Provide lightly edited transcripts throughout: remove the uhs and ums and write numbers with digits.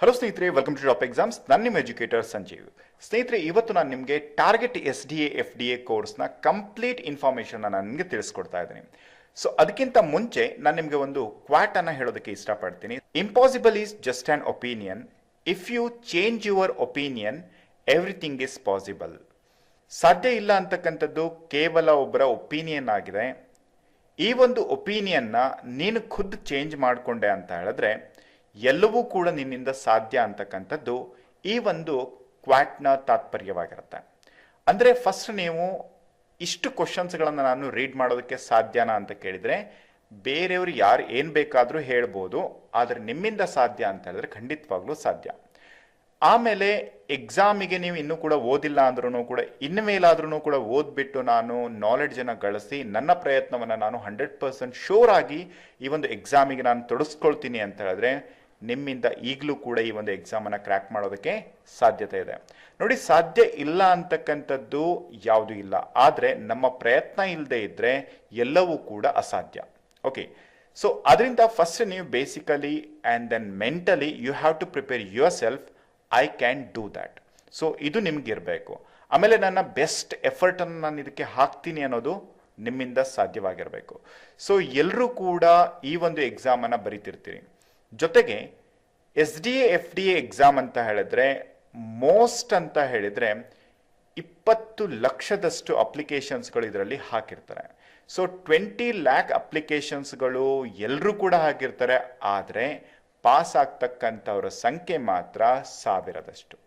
Hello ಸ್ನೇಹಿತರೆ, welcome to top exams. ನಾನು ನಿಮ್ಮ ಎಜುಕೇಟರ್ ಸಂಜೀವ್. ಸ್ನೇಹಿತರೆ, ಇವತ್ತು ನಾನು ನಿಮಗೆ ಟಾರ್ಗೆಟ್ SDA ಕೋರ್ಸ್ನ ಕಂಪ್ಲೀಟ್ ಇನ್ಫಾರ್ಮೇಷನ್ ನಾನು ನಿಮಗೆ ತಿಳಿಸ್ಕೊಡ್ತಾ ಇದ್ದೀನಿ. ಸೊ ಅದಕ್ಕಿಂತ ಮುಂಚೆ ನಾನು ನಿಮಗೆ ಒಂದು ಕ್ವಾಟ್ ಅನ್ನು ಹೇಳೋದಕ್ಕೆ ಇಷ್ಟಪಡ್ತೀನಿ. Impossible is just an opinion. If you change your opinion, everything is possible. ಸಾಧ್ಯ ಇಲ್ಲ ಅಂತಕ್ಕಂಥದ್ದು ಕೇವಲ ಒಬ್ಬರ ಒಪಿನಿಯನ್ ಆಗಿದೆ. ಈ ಒಂದು ಒಪಿನಿಯನ್ನ ನೀನು ಖುದ್ದು ಚೇಂಜ್ ಮಾಡಿಕೊಂಡೆ ಅಂತ ಹೇಳಿದ್ರೆ ಎಲ್ಲವೂ ಕೂಡ ನಿನ್ನಿಂದ ಸಾಧ್ಯ ಅಂತಕ್ಕಂಥದ್ದು ಈ ಒಂದು ಕ್ವಾಟ್ನ ತಾತ್ಪರ್ಯವಾಗಿರುತ್ತೆ. ಅಂದರೆ ಫಸ್ಟ್ ನೀವು ಇಷ್ಟು ಕ್ವಶನ್ಸ್ಗಳನ್ನು ನಾನು ರೀಡ್ ಮಾಡೋದಕ್ಕೆ ಸಾಧ್ಯನಾ ಅಂತ ಕೇಳಿದರೆ ಬೇರೆಯವರು ಯಾರು ಏನು ಬೇಕಾದರೂ ಹೇಳ್ಬೋದು, ಆದರೆ ನಿಮ್ಮಿಂದ ಸಾಧ್ಯ ಅಂತ ಹೇಳಿದ್ರೆ ಖಂಡಿತವಾಗ್ಲೂ ಸಾಧ್ಯ. ಆಮೇಲೆ ಎಕ್ಸಾಮಿಗೆ ನೀವು ಇನ್ನೂ ಕೂಡ ಓದಿಲ್ಲ ಅಂದ್ರೂ ಕೂಡ ಇನ್ನು ಮೇಲಾದ್ರೂ ಕೂಡ ಓದ್ಬಿಟ್ಟು ನಾನು ನಾಲೆಡ್ಜನ್ನು ಗಳಿಸಿ ನನ್ನ ಪ್ರಯತ್ನವನ್ನು ನಾನು 100% ಶೋರ್ ಆಗಿ ಈ ಒಂದು ಎಕ್ಸಾಮಿಗೆ ನಾನು ತೊಡಗಿಸ್ಕೊಳ್ತೀನಿ ಅಂತ ಹೇಳಿದ್ರೆ ನಿಮ್ಮಿಂದ ಈಗಲೂ ಕೂಡ ಈ ಒಂದು ಎಕ್ಸಾಮನ್ನು ಕ್ರ್ಯಾಕ್ ಮಾಡೋದಕ್ಕೆ ಸಾಧ್ಯತೆ ಇದೆ. ನೋಡಿ, ಸಾಧ್ಯ ಇಲ್ಲ ಅಂತಕ್ಕಂಥದ್ದು ಯಾವುದೂ ಇಲ್ಲ, ಆದರೆ ನಮ್ಮ ಪ್ರಯತ್ನ ಇಲ್ಲದೆ ಇದ್ದರೆ ಎಲ್ಲವೂ ಕೂಡ ಅಸಾಧ್ಯ. ಓಕೆ, ಸೊ ಅದರಿಂದ ಫಸ್ಟ್ ನೀವು basically and then mentally you have to prepare yourself. I can do that. So ಇದು ನಿಮ್ಗಿರಬೇಕು. ಆಮೇಲೆ ನನ್ನ ಬೆಸ್ಟ್ ಎಫರ್ಟನ್ನು ನಾನು ಇದಕ್ಕೆ ಹಾಕ್ತೀನಿ ಅನ್ನೋದು ನಿಮ್ಮಿಂದ ಸಾಧ್ಯವಾಗಿರಬೇಕು. ಸೊ ಎಲ್ಲರೂ ಕೂಡ ಈ ಒಂದು ಎಕ್ಸಾಮನ್ನು ಬರೀತಿರ್ತೀರಿ. ಜೊತೆಗೆ SDA FDA ಎಕ್ಸಾಮ್ ಅಂತ ಹೇಳಿದ್ರೆ ಮೋಸ್ಟ್ ಅಂತ ಹೇಳಿದರೆ 20 ಲಕ್ಷದಷ್ಟು ಅಪ್ಲಿಕೇಶನ್ಸ್ಗಳು ಇದರಲ್ಲಿ ಹಾಕಿರ್ತಾರೆ. ಸೊ 20 ಲ್ಯಾಕ್ ಅಪ್ಲಿಕೇಶನ್ಸ್ಗಳು ಎಲ್ಲರೂ ಕೂಡ ಹಾಕಿರ್ತಾರೆ, ಆದರೆ ಪಾಸ್ ಆಗ್ತಕ್ಕಂಥವ್ರ ಸಂಖ್ಯೆ ಮಾತ್ರ 1000ದಷ್ಟು.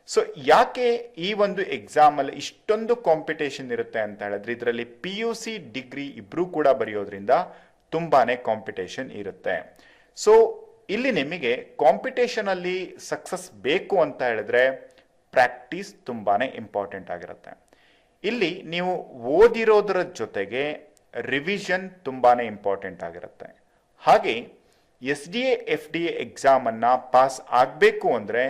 ಸೊ ಯಾಕೆ ಈ ಒಂದು ಎಕ್ಸಾಮಲ್ಲಿ ಇಷ್ಟೊಂದು ಕಾಂಪಿಟೇಷನ್ ಇರುತ್ತೆ ಅಂತ ಹೇಳಿದ್ರೆ ಇದರಲ್ಲಿ PUC ಡಿಗ್ರಿ ಇಬ್ಬರೂ ಕೂಡ ಬರೆಯೋದ್ರಿಂದ ತುಂಬಾ ಕಾಂಪಿಟೇಷನ್ ಇರುತ್ತೆ. ಸೊ ಇಲ್ಲಿ ನಿಮಗೆ ಕಾಂಪಿಟೇಷನಲ್ಲಿ ಸಕ್ಸಸ್ ಬೇಕು ಅಂತ ಹೇಳಿದ್ರೆ ಪ್ರಾಕ್ಟೀಸ್ ತುಂಬಾ ಇಂಪಾರ್ಟೆಂಟ್ ಆಗಿರುತ್ತೆ. ಇಲ್ಲಿ ನೀವು ಓದಿರೋದ್ರ ಜೊತೆಗೆ ರಿವಿಷನ್ ತುಂಬಾ ಇಂಪಾರ್ಟೆಂಟ್ ಆಗಿರುತ್ತೆ. ಹಾಗೆ SDA FDA ಎಕ್ಸಾಮನ್ನು ಪಾಸ್ ಆಗಬೇಕು ಅಂದರೆ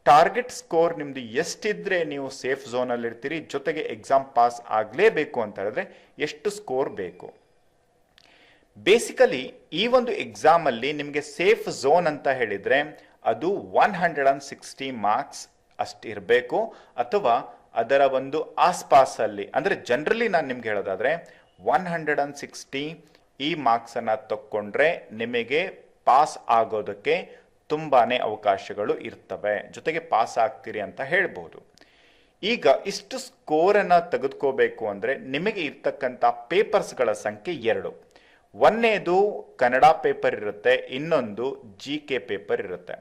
ಟಾರ್ಗೆಟ್ ಸ್ಕೋರ್ ನಿಮ್ಮದು ಎಷ್ಟಿದ್ರೆ ನೀವು ಸೇಫ್ ಝೋನಲ್ಲಿ ಇರ್ತೀರಿ. ಜೊತೆಗೆ ಎಕ್ಸಾಮ್ ಪಾಸ್ ಆಗಲೇಬೇಕು ಅಂತ ಹೇಳಿದ್ರೆ ಎಷ್ಟು ಸ್ಕೋರ್ ಬೇಕು. ಬೇಸಿಕಲಿ ಈ ಒಂದು ಎಕ್ಸಾಮಲ್ಲಿ ನಿಮಗೆ ಸೇಫ್ ಝೋನ್ ಅಂತ ಹೇಳಿದರೆ ಅದು 160 ಮಾರ್ಕ್ಸ್ ಅಷ್ಟು ಇರಬೇಕು, ಅಥವಾ ಅದರ ಒಂದು ಆಸ್ಪಾಸಲ್ಲಿ. ಅಂದರೆ ಜನರಲಿ ನಾನು ನಿಮ್ಗೆ ಹೇಳೋದಾದರೆ 160 ಈ ಮಾರ್ಕ್ಸನ್ನು ತಕ್ಕೊಂಡ್ರೆ ನಿಮಗೆ ಪಾಸ್ ಆಗೋದಕ್ಕೆ ತುಂಬಾ ಅವಕಾಶಗಳು ಇರ್ತವೆ, ಜೊತೆಗೆ ಪಾಸ್ ಆಗ್ತೀರಿ ಅಂತ ಹೇಳ್ಬೋದು. ಈಗ ಇಷ್ಟು ಸ್ಕೋರನ್ನು ತೆಗೆದುಕೋಬೇಕು ಅಂದರೆ ನಿಮಗೆ ಇರ್ತಕ್ಕಂಥ ಪೇಪರ್ಸ್ಗಳ ಸಂಖ್ಯೆ 2. ಒಂದನೇದು ಕನ್ನಡ ಪೇಪರ್ ಇರುತ್ತೆ, ಇನ್ನೊಂದು GK ಪೇಪರ್ ಇರುತ್ತೆ.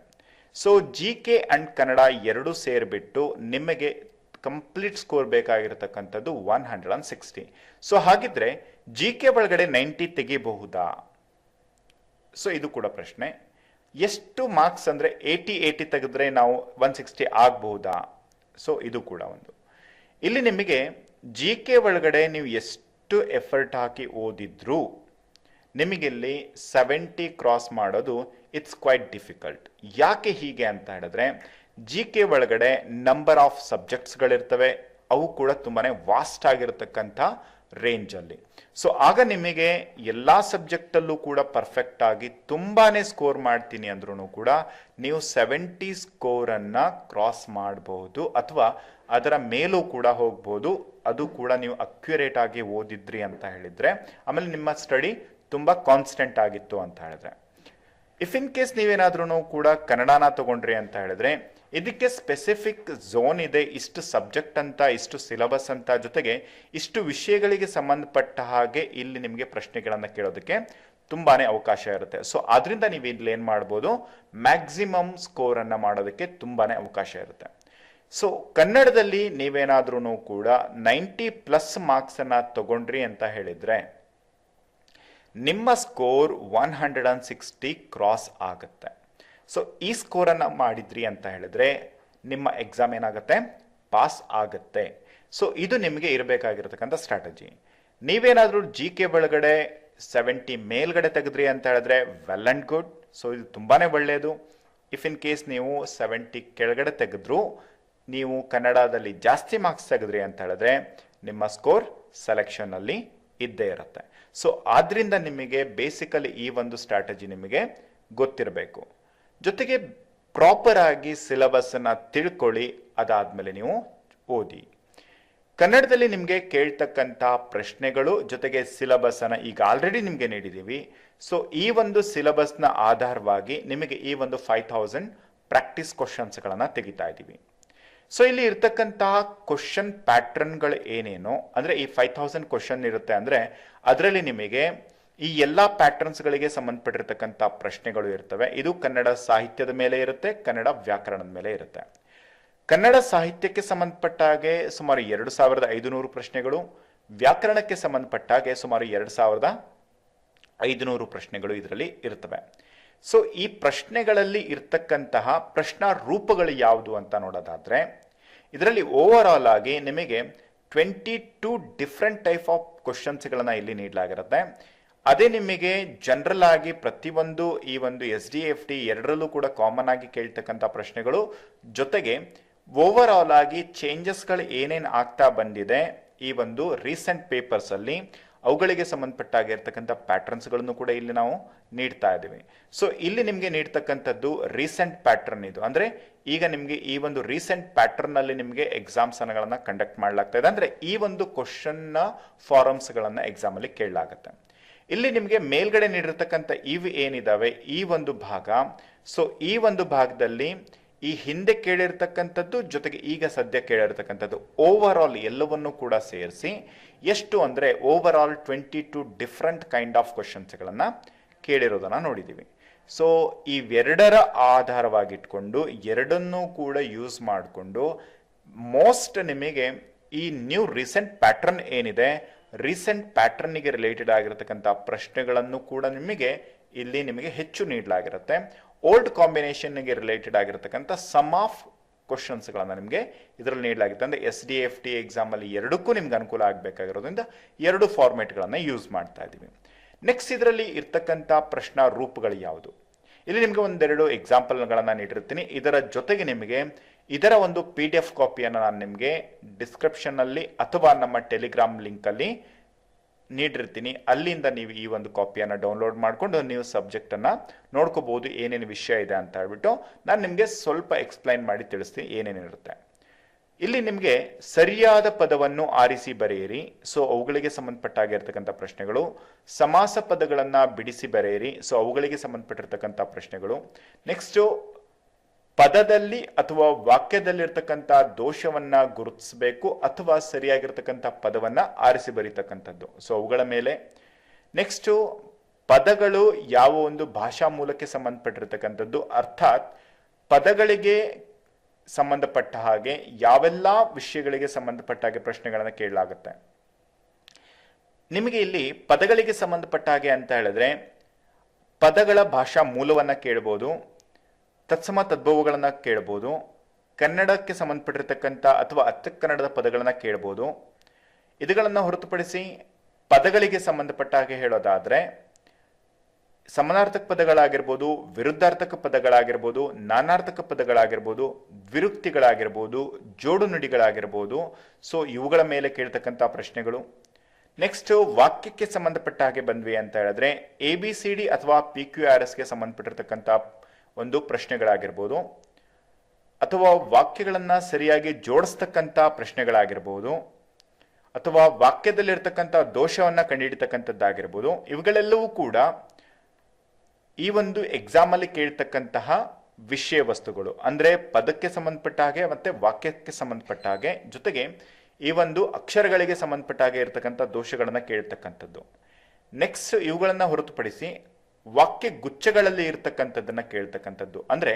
ಸೊ GK ಆ್ಯಂಡ್ ಕನ್ನಡ ಎರಡೂ ಸೇರಿಬಿಟ್ಟು ನಿಮಗೆ ಕಂಪ್ಲೀಟ್ ಸ್ಕೋರ್ ಬೇಕಾಗಿರತಕ್ಕಂಥದ್ದು 160. ಸೊ ಹಾಗಿದ್ರೆ GK ಒಳಗಡೆ 90 ತೆಗಿಬಹುದಾ? ಸೊ ಇದು ಕೂಡ ಪ್ರಶ್ನೆ. ಎಷ್ಟು ಮಾರ್ಕ್ಸ್ ಅಂದರೆ 80 ತೆಗೆದ್ರೆ ನಾವು 160 ಆಗಬಹುದಾ? ಸೊ ಇದು ಕೂಡ ಒಂದು. ಇಲ್ಲಿ ನಿಮಗೆ GK ಒಳಗಡೆ ನೀವು ಎಷ್ಟು ಎಫರ್ಟ್ ಹಾಕಿ ಓದಿದ್ರು ನಿಮಗಿಲ್ಲಿ 70 ಕ್ರಾಸ್ ಮಾಡೋದು ಇಟ್ಸ್ ಕ್ವೈಟ್ ಡಿಫಿಕಲ್ಟ್. ಯಾಕೆ ಹೀಗೆ ಅಂತ ಹೇಳಿದ್ರೆ GK ಒಳಗಡೆ ನಂಬರ್ ಆಫ್ ಸಬ್ಜೆಕ್ಟ್ಸ್ಗಳಿರ್ತವೆ, ಅವು ಕೂಡ ತುಂಬಾ ವಾಸ್ಟ್ ಆಗಿರತಕ್ಕಂಥ ರೇಂಜಲ್ಲಿ. ಸೊ ಆಗ ನಿಮಗೆ ಎಲ್ಲ ಸಬ್ಜೆಕ್ಟಲ್ಲೂ ಕೂಡ ಪರ್ಫೆಕ್ಟ್ ಆಗಿ ತುಂಬಾ ಸ್ಕೋರ್ ಮಾಡ್ತೀನಿ ಅಂದ್ರೂ ಕೂಡ ನೀವು 70 ಸ್ಕೋರನ್ನು ಕ್ರಾಸ್ ಮಾಡಬಹುದು, ಅಥವಾ ಅದರ ಮೇಲೂ ಕೂಡ ಹೋಗ್ಬೋದು. ಅದು ಕೂಡ ನೀವು ಅಕ್ಯುರೇಟ್ ಆಗಿ ಓದಿದ್ರಿ ಅಂತ ಹೇಳಿದರೆ, ಆಮೇಲೆ ನಿಮ್ಮ ಸ್ಟಡಿ ತುಂಬ ಕಾನ್ಸ್ಟೆಂಟ್ ಆಗಿತ್ತು ಅಂತ ಹೇಳಿದ್ರೆ. ಇಫ್ ಇನ್ ಕೇಸ್ ನೀವೇನಾದ್ರೂ ಕೂಡ ಕನ್ನಡನ ತಗೊಂಡ್ರಿ ಅಂತ ಹೇಳಿದ್ರೆ ಇದಕ್ಕೆ ಸ್ಪೆಸಿಫಿಕ್ ಝೋನ್ ಇದೆ, ಇಷ್ಟು ಸಬ್ಜೆಕ್ಟ್ ಅಂತ, ಇಷ್ಟು ಸಿಲೆಬಸ್ ಅಂತ, ಜೊತೆಗೆ ಇಷ್ಟು ವಿಷಯಗಳಿಗೆ ಸಂಬಂಧಪಟ್ಟ ಹಾಗೆ ಇಲ್ಲಿ ನಿಮಗೆ ಪ್ರಶ್ನೆಗಳನ್ನು ಕೇಳೋದಕ್ಕೆ ತುಂಬಾ ಅವಕಾಶ ಇರುತ್ತೆ. ಸೊ ಅದರಿಂದ ನೀವು ಇಲ್ಲಿ ಏನು ಮಾಡ್ಬೋದು, ಮ್ಯಾಕ್ಸಿಮಮ್ ಸ್ಕೋರನ್ನು ಮಾಡೋದಕ್ಕೆ ತುಂಬಾ ಅವಕಾಶ ಇರುತ್ತೆ. ಸೊ ಕನ್ನಡದಲ್ಲಿ ನೀವೇನಾದ್ರೂ ಕೂಡ 90+ ಮಾರ್ಕ್ಸನ್ನು ತಗೊಂಡ್ರಿ ಅಂತ ಹೇಳಿದರೆ ನಿಮ್ಮ ಸ್ಕೋರ್ 160 ಕ್ರಾಸ್ ಆಗುತ್ತೆ. ಸೊ ಈ ಸ್ಕೋರನ್ನು ಮಾಡಿದ್ರಿ ಅಂತ ಹೇಳಿದ್ರೆ ನಿಮ್ಮ ಎಕ್ಸಾಮ್ ಏನಾಗುತ್ತೆ, ಪಾಸ್ ಆಗುತ್ತೆ. ಸೊ ಇದು ನಿಮಗೆ ಇರಬೇಕಾಗಿರತಕ್ಕಂಥ ಸ್ಟ್ರಾಟಜಿ. ನೀವೇನಾದರೂ GK ಒಳಗಡೆ 70 ಮೇಲ್ಗಡೆ ತೆಗೆದ್ರಿ ಅಂತ ಹೇಳಿದ್ರೆ ವೆಲ್ ಆ್ಯಂಡ್ ಗುಡ್. ಸೊ ಇದು ತುಂಬಾ ಒಳ್ಳೆಯದು. ಇಫ್ ಇನ್ ಕೇಸ್ ನೀವು 70 ಕೆಳಗಡೆ ತೆಗೆದ್ರು, ನೀವು ಕನ್ನಡದಲ್ಲಿ ಜಾಸ್ತಿ ಮಾರ್ಕ್ಸ್ ತೆಗೆದ್ರಿ ಅಂತ ಹೇಳಿದ್ರೆ ನಿಮ್ಮ ಸ್ಕೋರ್ ಸೆಲೆಕ್ಷನ್ನಲ್ಲಿ ಇದ್ದೇ ಇರುತ್ತೆ. ಸೊ ಆದ್ರಿಂದ ನಿಮಗೆ ಬೇಸಿಕಲಿ ಈ ಒಂದು ಸ್ಟ್ರಾಟಜಿ ನಿಮಗೆ ಗೊತ್ತಿರಬೇಕು. ಜೊತೆಗೆ ಪ್ರಾಪರ್ ಆಗಿ ಸಿಲೆಬಸ್ ಅನ್ನ ತಿಳ್ಕೊಳ್ಳಿ, ಅದಾದ್ಮೇಲೆ ನೀವು ಓದಿ. ಕನ್ನಡದಲ್ಲಿ ನಿಮಗೆ ಕೇಳ್ತಕ್ಕಂಥ ಪ್ರಶ್ನೆಗಳು ಜೊತೆಗೆ ಸಿಲೆಬಸ್ ಅನ್ನ ಈಗ ಆಲ್ರೆಡಿ ನಿಮಗೆ ನೀಡಿದ್ದೀವಿ. ಸೊ ಈ ಒಂದು ಸಿಲೆಬಸ್ನ ಆಧಾರವಾಗಿ ನಿಮಗೆ ಈ ಒಂದು 5000 ಪ್ರಾಕ್ಟೀಸ್ ಕ್ವಶನ್ಸ್ಗಳನ್ನ ತೆಗಿತಾ ಇದ್ದೀವಿ. ಸೊ ಇಲ್ಲಿ ಇರ್ತಕ್ಕಂತಹ ಕ್ವಶನ್ ಪ್ಯಾಟರ್ನ್ಗಳು ಏನೇನು ಅಂದ್ರೆ ಈ 5000 ಕ್ವಶನ್ ಇರುತ್ತೆ ಅಂದ್ರೆ ಅದರಲ್ಲಿ ನಿಮಗೆ ಈ ಎಲ್ಲಾ ಪ್ಯಾಟರ್ನ್ಸ್ಗಳಿಗೆ ಸಂಬಂಧಪಟ್ಟಿರ್ತಕ್ಕಂಥ ಪ್ರಶ್ನೆಗಳು ಇರ್ತವೆ. ಇದು ಕನ್ನಡ ಸಾಹಿತ್ಯದ ಮೇಲೆ ಇರುತ್ತೆ, ಕನ್ನಡ ವ್ಯಾಕರಣದ ಮೇಲೆ ಇರುತ್ತೆ. ಕನ್ನಡ ಸಾಹಿತ್ಯಕ್ಕೆ ಸಂಬಂಧಪಟ್ಟ ಹಾಗೆ ಸುಮಾರು 2500 ಪ್ರಶ್ನೆಗಳು, ವ್ಯಾಕರಣಕ್ಕೆ ಸಂಬಂಧಪಟ್ಟ ಹಾಗೆ ಸುಮಾರು 2500 ಪ್ರಶ್ನೆಗಳು ಇದರಲ್ಲಿ ಇರ್ತವೆ. ಸೊ ಈ ಪ್ರಶ್ನೆಗಳಲ್ಲಿ ಇರ್ತಕ್ಕಂತಹ ಪ್ರಶ್ನಾ ರೂಪಗಳು ಯಾವುದು ಅಂತ ನೋಡೋದಾದ್ರೆ ಇದರಲ್ಲಿ ಓವರ್ ಆಲ್ ಆಗಿ ನಿಮಗೆ 22 ಡಿಫ್ರೆಂಟ್ ಟೈಪ್ ಆಫ್ ಕ್ವಶನ್ಸ್ಗಳನ್ನ ಇಲ್ಲಿ ನೀಡಲಾಗಿರುತ್ತೆ. ಅದೇ ನಿಮಗೆ ಜನರಲ್ ಆಗಿ ಪ್ರತಿಯೊಂದು ಈ ಒಂದು SDFT ಎರಡರಲ್ಲೂ ಕೂಡ ಕಾಮನ್ ಆಗಿ ಕೇಳ್ತಕ್ಕಂಥ ಪ್ರಶ್ನೆಗಳು, ಜೊತೆಗೆ ಓವರ್ ಆಲ್ ಆಗಿ ಚೇಂಜಸ್ಗಳು ಏನೇನು ಆಗ್ತಾ ಬಂದಿದೆ ಈ ಒಂದು ರೀಸೆಂಟ್ ಪೇಪರ್ಸ್ ಅಲ್ಲಿ ಅವುಗಳಿಗೆ ಸಂಬಂಧಪಟ್ಟಾಗಿರ್ತಕ್ಕಂಥ ಪ್ಯಾಟರ್ನ್ಸ್ಗಳನ್ನು ಕೂಡ ಇಲ್ಲಿ ನಾವು ನೀಡ್ತಾ ಇದ್ದೀವಿ. ಸೊ ಇಲ್ಲಿ ನಿಮಗೆ ನೀಡ್ತಕ್ಕಂಥದ್ದು ರೀಸೆಂಟ್ ಪ್ಯಾಟರ್ನ್. ಇದು ಅಂದ್ರೆ ಈಗ ನಿಮಗೆ ಈ ಒಂದು ರೀಸೆಂಟ್ ಪ್ಯಾಟರ್ನ್ ಅಲ್ಲಿ ನಿಮಗೆ ಎಕ್ಸಾಮ್ಸ್ ಗಳನ್ನ ಕಂಡಕ್ಟ್ ಮಾಡಲಾಗ್ತಾ ಇದೆ. ಅಂದ್ರೆ ಈ ಒಂದು ಕ್ವಶನ್ ನ ಫಾರಮ್ಸ್ ಗಳನ್ನ ಎಕ್ಸಾಮ್ ಅಲ್ಲಿ ಕೇಳಲಾಗುತ್ತೆ. ಇಲ್ಲಿ ನಿಮಗೆ ಮೇಲ್ಗಡೆ ನೀಡಿರ್ತಕ್ಕಂಥ ಇವು ಏನಿದಾವೆ ಈ ಒಂದು ಭಾಗ. ಸೊ ಈ ಒಂದು ಭಾಗದಲ್ಲಿ ಈ ಹಿಂದೆ ಕೇಳಿರ್ತಕ್ಕಂಥದ್ದು ಜೊತೆಗೆ ಈಗ ಸದ್ಯ ಕೇಳಿರ್ತಕ್ಕಂಥದ್ದು ಓವರ್ ಆಲ್ ಎಲ್ಲವನ್ನೂ ಕೂಡ ಸೇರಿಸಿ ಎಷ್ಟು ಅಂದ್ರೆ over all 22 different kind of ಕ್ವಶನ್ಸ್ಗಳನ್ನ ಕೇಳಿರೋದನ್ನ ನೋಡಿದೀವಿ. ಸೊ ಇವೆರಡರ ಆಧಾರವಾಗಿಟ್ಕೊಂಡು ಎರಡನ್ನೂ ಕೂಡ ಯೂಸ್ ಮಾಡಿಕೊಂಡು ಮೋಸ್ಟ್ ನಿಮಗೆ ಈ ನ್ಯೂ ರೀಸೆಂಟ್ ಪ್ಯಾಟರ್ನ್ ಏನಿದೆ ರೀಸೆಂಟ್ ಪ್ಯಾಟರ್ನ್ಗೆ ರಿಲೇಟೆಡ್ ಆಗಿರತಕ್ಕಂಥ ಪ್ರಶ್ನೆಗಳನ್ನು ಕೂಡ ನಿಮಗೆ ಹೆಚ್ಚು ನೀಡಲಾಗಿರುತ್ತೆ. ಓಲ್ಡ್ ಕಾಂಬಿನೇಷನ್ಗೆ ರಿಲೇಟೆಡ್ ಆಗಿರತಕ್ಕಂಥ ಸಮ್ ಆಫ್ ಕ್ವಶನ್ಸ್ಗಳನ್ನ ನಿಮಗೆ ಇದರಲ್ಲಿ ನೀಡಲಾಗುತ್ತೆ. ಅಂದ್ರೆ SDFT ಎಕ್ಸಾಮ್ ಅಲ್ಲಿ ಎರಡಕ್ಕೂ ನಿಮ್ಗೆ ಅನುಕೂಲ ಆಗಬೇಕಾಗಿರೋದ್ರಿಂದ ಎರಡು ಫಾರ್ಮೆಟ್ಗಳನ್ನ ಯೂಸ್ ಮಾಡ್ತಾ ಇದ್ದೀವಿ. ನೆಕ್ಸ್ಟ್ ಇದರಲ್ಲಿ ಇರ್ತಕ್ಕಂಥ ಪ್ರಶ್ನಾ ರೂಪಗಳು ಯಾವುದು, ಇಲ್ಲಿ ನಿಮಗೆ ಒಂದೆರಡು ಎಕ್ಸಾಂಪಲ್ಗಳನ್ನ ನೀಡಿರ್ತೀನಿ. ಇದರ ಜೊತೆಗೆ ನಿಮಗೆ ಇದರ ಒಂದು PDF ಕಾಪಿಯನ್ನು ನಾನು ನಿಮಗೆ ಡಿಸ್ಕ್ರಿಪ್ಷನ್ ಅಲ್ಲಿ ಅಥವಾ ನಮ್ಮ ಟೆಲಿಗ್ರಾಮ್ ಲಿಂಕ್ ಅಲ್ಲಿ ನೀಡಿರ್ತೀನಿ. ಅಲ್ಲಿಂದ ನೀವು ಈ ಒಂದು ಕಾಪಿಯನ್ನು ಡೌನ್ಲೋಡ್ ಮಾಡಿಕೊಂಡು ನೀವು ಸಬ್ಜೆಕ್ಟ್ ಅನ್ನ ನೋಡ್ಕೋಬಹುದು, ಏನೇನು ವಿಷಯ ಇದೆ ಅಂತ ಹೇಳ್ಬಿಟ್ಟು ನಾನು ನಿಮಗೆ ಸ್ವಲ್ಪ ಎಕ್ಸ್ಪ್ಲೈನ್ ಮಾಡಿ ತಿಳಿಸ್ತೀನಿ ಏನೇನಿರುತ್ತೆ. ಇಲ್ಲಿ ನಿಮಗೆ ಸರಿಯಾದ ಪದವನ್ನು ಆರಿಸಿ ಬರೆಯಿರಿ. ಸೊ ಅವುಗಳಿಗೆ ಸಂಬಂಧಪಟ್ಟಾಗಿರ್ತಕ್ಕಂಥ ಪ್ರಶ್ನೆಗಳು. ಸಮಾಸ ಪದಗಳನ್ನ ಬಿಡಿಸಿ ಬರೆಯಿರಿ. ಸೊ ಅವುಗಳಿಗೆ ಸಂಬಂಧಪಟ್ಟಿರ್ತಕ್ಕಂಥ ಪ್ರಶ್ನೆಗಳು. ನೆಕ್ಸ್ಟ್ ಪದದಲ್ಲಿ ಅಥವಾ ವಾಕ್ಯದಲ್ಲಿ ಇರ್ತಕ್ಕಂಥ ದೋಷವನ್ನ ಗುರುತಿಸಬೇಕು ಅಥವಾ ಸರಿಯಾಗಿರ್ತಕ್ಕಂಥ ಪದವನ್ನ ಆರಿಸಿ ಬರೀತಕ್ಕಂಥದ್ದು. ಸೊ ಅವುಗಳ ಮೇಲೆ. ನೆಕ್ಸ್ಟ್ ಪದಗಳು ಯಾವ ಒಂದು ಭಾಷಾ ಮೂಲಕ್ಕೆ ಸಂಬಂಧಪಟ್ಟಿರ್ತಕ್ಕಂಥದ್ದು, ಅರ್ಥಾತ್ ಪದಗಳಿಗೆ ಸಂಬಂಧಪಟ್ಟ ಹಾಗೆ ಯಾವೆಲ್ಲ ವಿಷಯಗಳಿಗೆ ಸಂಬಂಧಪಟ್ಟ ಹಾಗೆ ಪ್ರಶ್ನೆಗಳನ್ನ ಕೇಳಲಾಗುತ್ತೆ. ನಿಮಗೆ ಇಲ್ಲಿ ಪದಗಳಿಗೆ ಸಂಬಂಧಪಟ್ಟ ಹಾಗೆ ಅಂತ ಹೇಳಿದ್ರೆ ಪದಗಳ ಭಾಷಾ ಮೂಲವನ್ನ ಕೇಳಬಹುದು, ತತ್ಸಮ ತದ್ಭವಗಳನ್ನ ಕೇಳಬಹುದು, ಕನ್ನಡಕ್ಕೆ ಸಂಬಂಧಪಟ್ಟಿರ್ತಕ್ಕಂಥ ಅಥವಾ ಅಚ್ಚ ಕನ್ನಡದ ಪದಗಳನ್ನ ಕೇಳಬಹುದು. ಇದುಗಳನ್ನ ಹೊರತುಪಡಿಸಿ ಪದಗಳಿಗೆ ಸಂಬಂಧಪಟ್ಟ ಹಾಗೆ ಹೇಳೋದಾದ್ರೆ ಸಮಾನಾರ್ಥಕ ಪದಗಳಾಗಿರ್ಬೋದು, ವಿರುದ್ಧಾರ್ಥಕ ಪದಗಳಾಗಿರ್ಬೋದು, ನಾನಾರ್ಥಕ ಪದಗಳಾಗಿರ್ಬೋದು, ದ್ವಿರುಕ್ತಿಗಳಾಗಿರ್ಬೋದು, ಜೋಡು ನುಡಿಗಳಾಗಿರ್ಬೋದು. ಸೊ ಇವುಗಳ ಮೇಲೆ ಕೇಳ್ತಕ್ಕಂಥ ಪ್ರಶ್ನೆಗಳು. ನೆಕ್ಸ್ಟ್ ವಾಕ್ಯಕ್ಕೆ ಸಂಬಂಧಪಟ್ಟ ಹಾಗೆ ಬಂದ್ವಿ ಅಂತ ಹೇಳಿದ್ರೆ ABCD ಅಥವಾ PQRSಗೆ ಸಂಬಂಧಪಟ್ಟಿರ್ತಕ್ಕಂಥ ಒಂದು ಪ್ರಶ್ನೆಗಳಾಗಿರ್ಬೋದು, ಅಥವಾ ವಾಕ್ಯಗಳನ್ನ ಸರಿಯಾಗಿ ಜೋಡಿಸ್ತಕ್ಕಂಥ ಪ್ರಶ್ನೆಗಳಾಗಿರ್ಬೋದು, ಅಥವಾ ವಾಕ್ಯದಲ್ಲಿರ್ತಕ್ಕಂಥ ದೋಷವನ್ನ ಕಂಡುಹಿಡಿತಕ್ಕಂಥದ್ದಾಗಿರ್ಬೋದು. ಇವುಗಳೆಲ್ಲವೂ ಕೂಡ ಈ ಒಂದು ಎಕ್ಸಾಮ್ ಅಲ್ಲಿ ಕೇಳ್ತಕ್ಕಂತಹ ವಿಷಯ ವಸ್ತುಗಳು. ಅಂದ್ರೆ ಪದಕ್ಕೆ ಸಂಬಂಧಪಟ್ಟ ಹಾಗೆ ಮತ್ತೆ ವಾಕ್ಯಕ್ಕೆ ಸಂಬಂಧಪಟ್ಟ ಹಾಗೆ, ಜೊತೆಗೆ ಈ ಒಂದು ಅಕ್ಷರಗಳಿಗೆ ಸಂಬಂಧಪಟ್ಟ ಹಾಗೆ ಇರತಕ್ಕಂಥ ದೋಷಗಳನ್ನ ಕೇಳ್ತಕ್ಕಂಥದ್ದು. ನೆಕ್ಸ್ಟ್ ಇವುಗಳನ್ನ ಹೊರತುಪಡಿಸಿ ವಾಕ್ಯ ಗುಚ್ಛಗಳಲ್ಲಿ ಇರ್ತಕ್ಕಂಥದ್ದನ್ನ ಕೇಳ್ತಕ್ಕಂಥದ್ದು. ಅಂದ್ರೆ